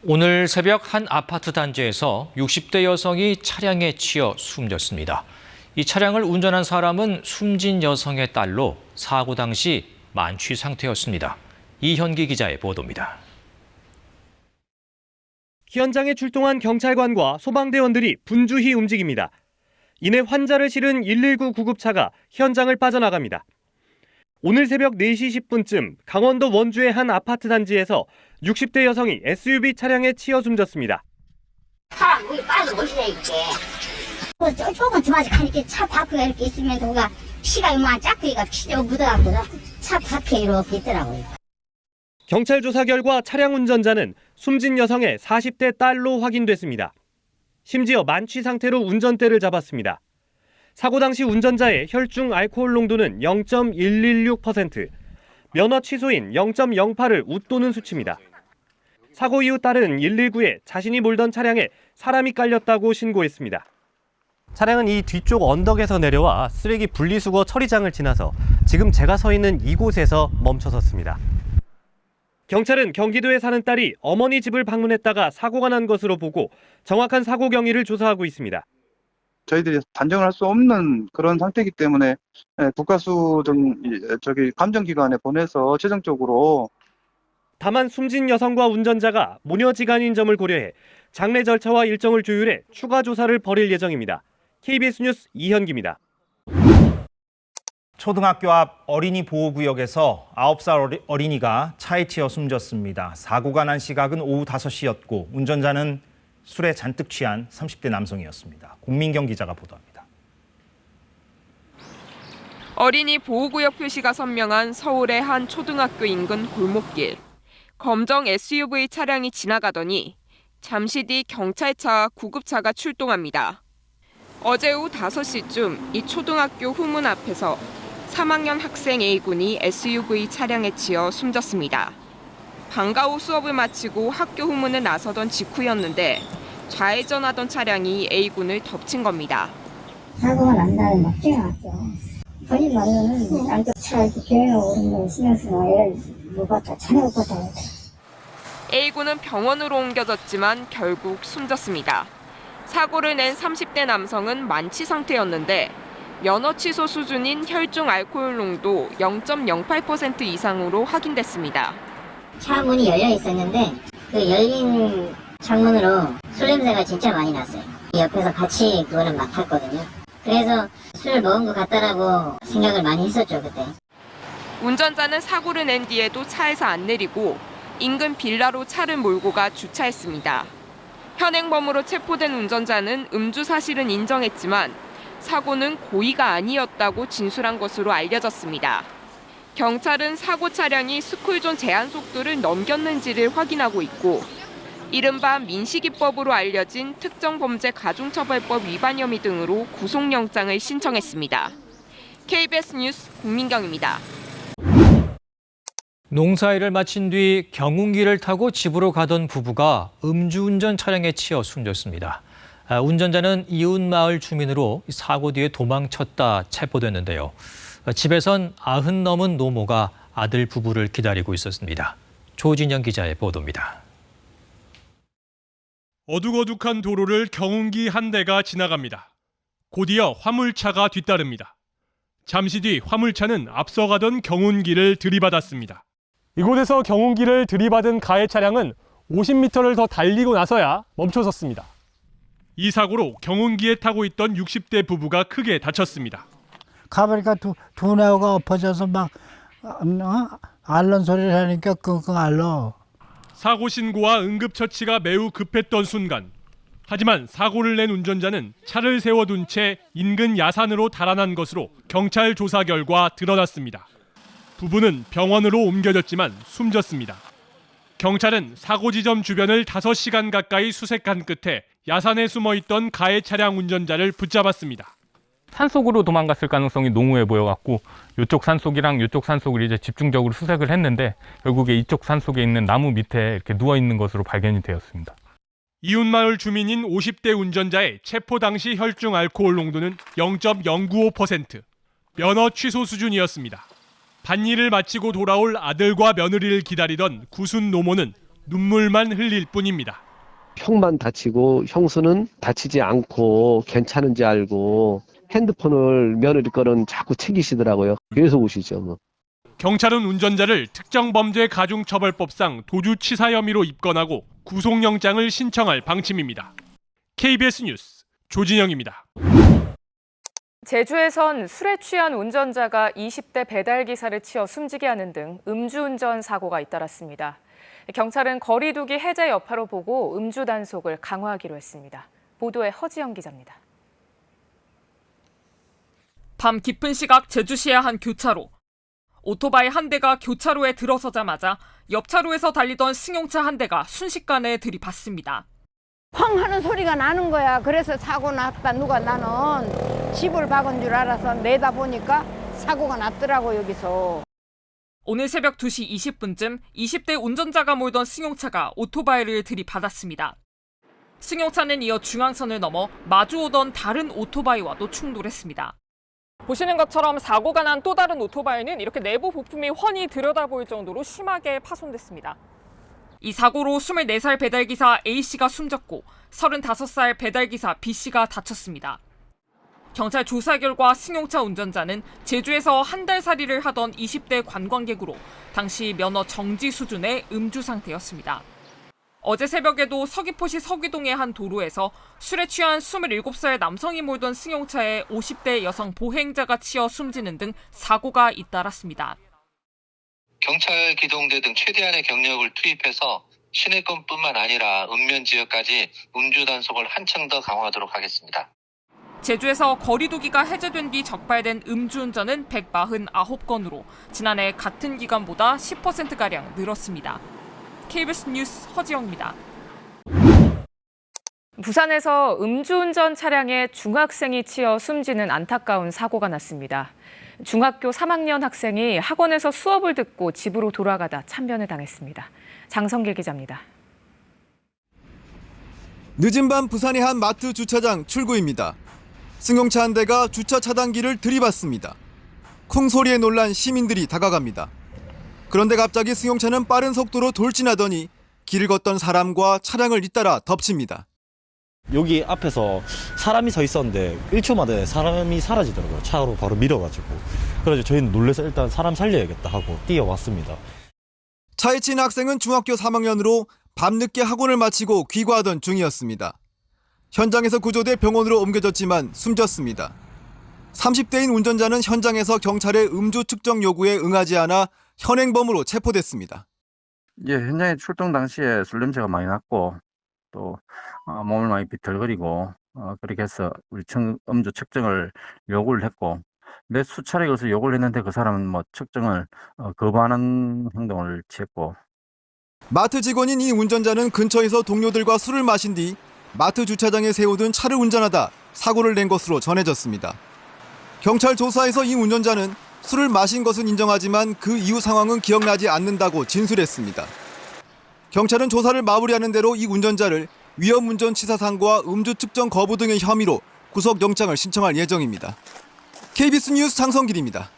오늘 새벽 한 아파트 단지에서 60대 여성이 차량에 치여 숨졌습니다. 이 차량을 운전한 사람은 숨진 여성의 딸로 사고 당시 만취 상태였습니다. 이현기 기자의 보도입니다. 현장에 출동한 경찰관과 소방대원들이 분주히 움직입니다. 이내 환자를 실은 119 구급차가 현장을 빠져나갑니다. 오늘 새벽 4시 10분쯤 강원도 원주의 한 아파트 단지에서 60대 여성이 SUV 차량에 치여 숨졌습니다. 사람 물이 빠져 보시네 이렇게. 조금 좀 이렇게 차 바퀴가 이렇게 있으면 누가 피가 이만 짝대기가 피가 묻어갖고 차 바퀴에 이렇게 있더라고요. 경찰 조사 결과 차량 운전자는 숨진 여성의 40대 딸로 확인됐습니다. 심지어 만취 상태로 운전대를 잡았습니다. 사고 당시 운전자의 혈중 알코올 농도는 0.116%, 면허 취소인 0.08을 웃도는 수치입니다. 사고 이후 딸은 119에 자신이 몰던 차량에 사람이 깔렸다고 신고했습니다. 차량은 이 뒤쪽 언덕에서 내려와 쓰레기 분리수거 처리장을 지나서 지금 제가 서 있는 이곳에서 멈춰섰습니다. 경찰은 경기도에 사는 딸이 어머니 집을 방문했다가 사고가 난 것으로 보고 정확한 사고 경위를 조사하고 있습니다. 저희들이 단정을 할 수 없는 그런 상태이기 때문에 국가수 등 감정기관에 보내서 최종적으로. 다만 숨진 여성과 운전자가 모녀지간인 점을 고려해 장례 절차와 일정을 조율해 추가 조사를 벌일 예정입니다. KBS 뉴스 이현기입니다. 초등학교 앞 어린이 보호구역에서 9살 어린이가 차에 치여 숨졌습니다. 사고가 난 시각은 오후 5시였고 운전자는 술에 잔뜩 취한 30대 남성이었습니다. 공민경 기자가 보도합니다. 어린이 보호구역 표시가 선명한 서울의 한 초등학교 인근 골목길. 검정 SUV 차량이 지나가더니 잠시 뒤 경찰차와 구급차가 출동합니다. 어제 오후 5시쯤 이 초등학교 후문 앞에서 3학년 학생 A군이 SUV 차량에 치여 숨졌습니다. 방과 후 수업을 마치고 학교 후문에 나서던 직후였는데 좌회전하던 차량이 A군을 덮친 겁니다. 사고가 난 다음에 막 뛰어났죠. 본인 말로는 양쪽 차 이렇게 교행하고 오는 신경 쓰고 얘를 못 봤다, 차를 못 봤다. A군은 병원으로 옮겨졌지만 결국 숨졌습니다. 사고를 낸 30대 남성은 만취 상태였는데 면허 취소 수준인 혈중 알코올 농도 0.08% 이상으로 확인됐습니다. 차 문이 열려 있었는데 그 열린 창문으로 술 냄새가 진짜 많이 났어요. 옆에서 같이 그거를 맡았거든요. 그래서 술을 먹은 것 같다라고 생각을 많이 했었죠, 그때. 운전자는 사고를 낸 뒤에도 차에서 안 내리고 인근 빌라로 차를 몰고 가 주차했습니다. 현행범으로 체포된 운전자는 음주 사실은 인정했지만 사고는 고의가 아니었다고 진술한 것으로 알려졌습니다. 경찰은 사고 차량이 스쿨존 제한 속도를 넘겼는지를 확인하고 있고 이른바 민식이법으로 알려진 특정범죄 가중처벌법 위반 혐의 등으로 구속영장을 신청했습니다. KBS 뉴스 공민경입니다. 농사일을 마친 뒤 경운기를 타고 집으로 가던 부부가 음주운전 차량에 치여 숨졌습니다. 운전자는 이웃마을 주민으로 사고 뒤에 도망쳤다 체포됐는데요. 집에선 90 넘은 노모가 아들 부부를 기다리고 있었습니다. 조진영 기자의 보도입니다. 어둑어둑한 도로를 경운기 한 대가 지나갑니다. 곧이어 화물차가 뒤따릅니다. 잠시 뒤 화물차는 앞서가던 경운기를 들이받았습니다. 이곳에서 경운기를 들이받은 가해 차량은 50m를 더 달리고 나서야 멈춰섰습니다. 이 사고로 경운기에 타고 있던 60대 부부가 크게 다쳤습니다. 가보니까 두 내가 엎어져서 막 앓는 소리를 하니까 끙끙 앓어. 사고 신고와 응급처치가 매우 급했던 순간. 하지만 사고를 낸 운전자는 차를 세워둔 채 인근 야산으로 달아난 것으로 경찰 조사 결과 드러났습니다. 부부는 병원으로 옮겨졌지만 숨졌습니다. 경찰은 사고 지점 주변을 5시간 가까이 수색한 끝에 야산에 숨어있던 가해 차량 운전자를 붙잡았습니다. 산속으로 도망갔을 가능성이 농후해 보여갖고 이쪽 산속이랑 이쪽 산속을 이제 집중적으로 수색을 했는데 결국에 이쪽 산속에 있는 나무 밑에 이렇게 누워 있는 것으로 발견이 되었습니다. 이웃마을 주민인 50대 운전자의 체포 당시 혈중 알코올 농도는 0.095%, 면허 취소 수준이었습니다. 밭일을 마치고 돌아올 아들과 며느리를 기다리던 구순 노모는 눈물만 흘릴 뿐입니다. 형만 다치고 형수는 다치지 않고 괜찮은지 알고 핸드폰을 며느리 거는 자꾸 챙기시더라고요. 그래서 오시죠. 뭐. 경찰은 운전자를 특정범죄 가중처벌법상 도주치사 혐의로 입건하고 구속영장을 신청할 방침입니다. KBS 뉴스 조진영입니다. 제주에선 술에 취한 운전자가 20대 배달기사를 치어 숨지게 하는 등 음주운전 사고가 잇따랐습니다. 경찰은 거리두기 해제 여파로 보고 음주 단속을 강화하기로 했습니다. 보도에 허지영 기자입니다. 밤 깊은 시각 제주시의 한 교차로. 오토바이 한 대가 교차로에 들어서자마자 옆 차로에서 달리던 승용차 한 대가 순식간에 들이받습니다. 펑 하는 소리가 나는 거야. 그래서 사고 났다. 나는 집을 박은 줄 알아서 내다보니까 사고가 났더라고 여기서. 오늘 새벽 2시 20분쯤 20대 운전자가 몰던 승용차가 오토바이를 들이받았습니다. 승용차는 이어 중앙선을 넘어 마주오던 다른 오토바이와도 충돌했습니다. 보시는 것처럼 사고가 난 또 다른 오토바이는 이렇게 내부 부품이 훤히 들여다보일 정도로 심하게 파손됐습니다. 이 사고로 24살 배달기사 A씨가 숨졌고 35살 배달기사 B씨가 다쳤습니다. 경찰 조사 결과 승용차 운전자는 제주에서 한 달 살이를 하던 20대 관광객으로 당시 면허 정지 수준의 음주 상태였습니다. 어제 새벽에도 서귀포시 서귀동의 한 도로에서 술에 취한 27살 남성이 몰던 승용차에 50대 여성 보행자가 치여 숨지는 등 사고가 잇따랐습니다. 경찰 기동대 등 최대한의 경력을 투입해서 시내권뿐만 아니라 읍면 지역까지 음주 단속을 한층 더 강화하도록 하겠습니다. 제주에서 거리두기가 해제된 뒤 적발된 음주운전은 149건으로 지난해 같은 기간보다 10%가량 늘었습니다. KBS 뉴스 허지영입니다. 부산에서 음주운전 차량에 중학생이 치여 숨지는 안타까운 사고가 났습니다. 중학교 3학년 학생이 학원에서 수업을 듣고 집으로 돌아가다 참변을 당했습니다. 장성길 기자입니다. 늦은 밤 부산의 한 마트 주차장 출구입니다. 승용차 한 대가 주차 차단기를 들이받습니다. 쿵 소리에 놀란 시민들이 다가갑니다. 그런데 갑자기 승용차는 빠른 속도로 돌진하더니 길을 걷던 사람과 차량을 잇따라 덮칩니다. 여기 앞에서 사람이 서 있었는데 1초 만에 사람이 사라지더라고요. 차로 바로 밀어가지고. 그래서 저희는 놀라서 일단 사람 살려야겠다 하고 뛰어왔습니다. 차에 친 학생은 중학교 3학년으로 밤늦게 학원을 마치고 귀가하던 중이었습니다. 현장에서 구조돼 병원으로 옮겨졌지만 숨졌습니다. 30대인 운전자는 현장에서 경찰의 음주 측정 요구에 응하지 않아 현행범으로 체포됐습니다. 현장에 출동 당시에 술 냄새가 많이 났고 또 몸을 많이 비틀거리고 그렇게 해서 우리 음주 측정을 요구를 했고 몇 수차례 걸쳐서 요구를 했는데 그 사람은 측정을 거부하는 행동을 취했고. 마트 직원인 이 운전자는 근처에서 동료들과 술을 마신 뒤 마트 주차장에 세우던 차를 운전하다 사고를 낸 것으로 전해졌습니다. 경찰 조사에서 이 운전자는 술을 마신 것은 인정하지만 그 이후 상황은 기억나지 않는다고 진술했습니다. 경찰은 조사를 마무리하는 대로 이 운전자를 위험운전치사상과 음주 측정 거부 등의 혐의로 구속영장을 신청할 예정입니다. KBS 뉴스 장성길입니다.